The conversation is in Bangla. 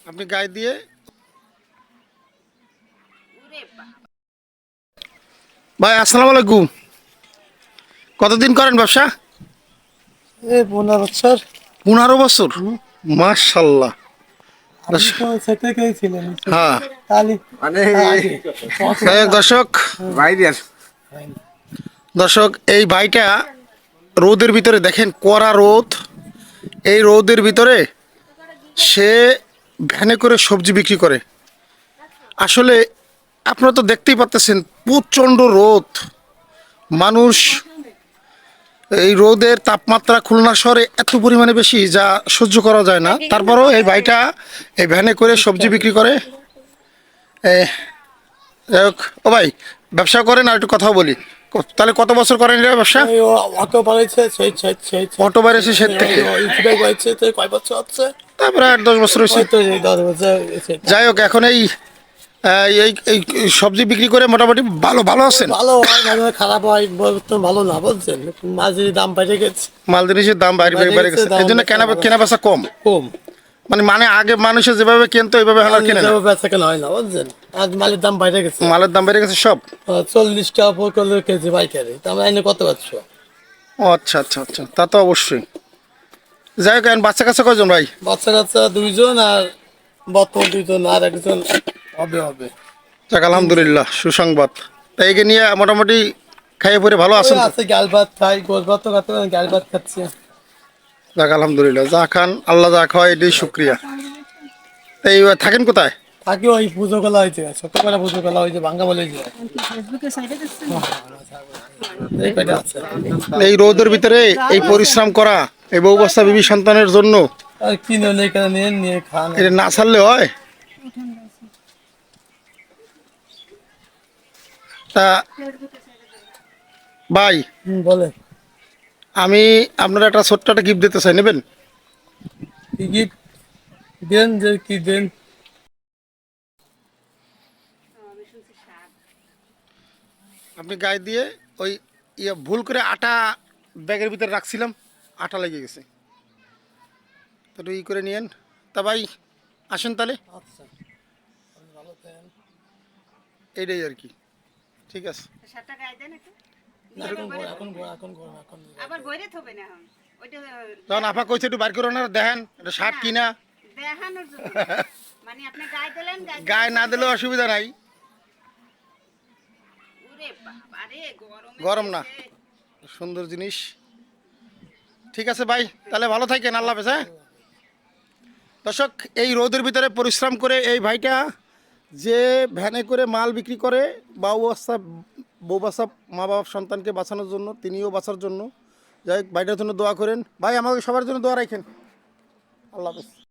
আপনি গায়ে দিয়ে। ভাই আসসালামু আলাইকুম। কতদিন করেন ব্যবসা? 15 বছর। 15 বছর, মাশাল্লাহ। আপনি তো সেক্রেটারি ছিলেন হ্যাঁ, তাহলে মানে আগে দর্শক বাইরের দর্শক এই ভাইটা রোদের ভিতরে দেখেন, কড়া রোদ, এই রোদের ভিতরে সে ভ্যানে করে সবজি বিক্রি করে। আসলে আপনারা তো দেখতেই পাচ্ছেন প্রচণ্ড রোদ, মানুষ এই রোদের তাপমাত্রা খুলনা শহরে এত পরিমাণে বেশি যা সহ্য করা যায় না। তারপরেও এই ভাইটা এই ভ্যানে করে সবজি বিক্রি করে। যাই হোক, ও ভাই ব্যবসা করেন, আর একটু কথা বলি। তাহলে কত বছর করেন এটা ব্যবসা? এই অটো বানাইছে সেই অটো বাইরেছে সে থেকে, ইউটিউবে বানাইছে তো কয় বছর হচ্ছে? তারপরে 8-10 বছর হয়েছে। ওই তো এই 10 বছর হয়েছে। যাই হোক, এখন এই এই এই সবজি বিক্রি করে মোটামুটি ভালো ভালো আছেন। ভালো হয় মাঝে মাঝে খারাপ হয়, তো ভালো না বলছেন, মাঝের দাম বেড়ে গেছে। মাল জিনিসের দাম বাইরে বাইরে বেড়ে গেছে, গেছে, দাম এই জন্য কেনা বেচা কম। কম মানে আগে মানুষের যেভাবে কিনতো ওইভাবে এখন আর কেনে না। বেচা কেনা হয় না বলছেন, আজ মালের দাম বেড়ে গেছে। মালের দাম বেড়ে গেছে সব। 40 টাকা করে কেজি পাইকারি, তা আমরা এনে কত পাচ্ছ? ও আচ্ছা আচ্ছা আচ্ছা, তা তো অবশ্যই। যাই হোক, এখন বাচ্চা কাচ্চা কয়জন ভাই? বাচ্চা কাচ্চা 2 জন, আর বর্তমান 2 জন, আর একজন হবে। যাক আলহামদুলিল্লাহ, সুসংবাদ। তাই একে নিয়ে মোটামুটি খাইয়ে পরে ভালো আছেন ওই তো? আছে গাল ভাত খাই, গোস ভাত তো খাতে গাল ভাত খাচ্ছি। যাক আলহামদুলিল্লাহ, যা খান আল্লাহ যা খাওয়াই এটাই শুক্রিয়া। তাই থাকেন কোথায়? থাকি ওই পুজো কলা হয়েছে, ছোটবেলা পুজো কলা হয়েছে, ভাঙ্গা বলে যে এই কয়টা আছে। এই রোদের ভিতরে এই পরিশ্রম করা, এই বউ বাচ্চা বিবি সন্তানের জন্য আর কিনে এখানে নিয়ে খান। এটা না ছাড়লে হয়? তা ভাই, বলে আমি আপনার একটা ছোট্ট একটা গিফট দিতে চাই, নেবেন? কি গিফট দেন, যে কি দেন? আপনি গায়ে দিয়ে ওই ভুল করে আটা ব্যাগের ভিতরে রাখছিলাম, আটা লেগে গেছে, তো একটু করে নিয়েন। তা ভাই আসেন তাহলে, আচ্ছা, ভালো থাকেন। এইটাই আর কি। ঠিক আছে। আবার বইরে থবে না এখন ওইটা তখন আপা কইছে একটু বাইর করে না, দেখেন এটা শার্ট কিনা। দেখানোর জন্য মানে আপনি গায়ে দিলেন গায়ে না দিলেও অসুবিধা নাই, ওরে বাবা রে গরম না, সুন্দর জিনিস। ঠিক আছে ভাই, তাহলে ভালো থাকেন, আল্লাহ হাফেজ। হ্যাঁ দর্শক, এই রোদের ভিতরে পরিশ্রম করে এই ভাইটা যে ভ্যানে করে মাল বিক্রি করে বউ বাচ্চা মা বাবা সন্তানকে বাঁচানোর জন্য, তিনিও বাঁচার জন্য। যাই হোক, ভাইটার জন্য দোয়া করেন ভাই, আমাকে সবার জন্য দোয়া রাখেন। আল্লাহ হাফেজ।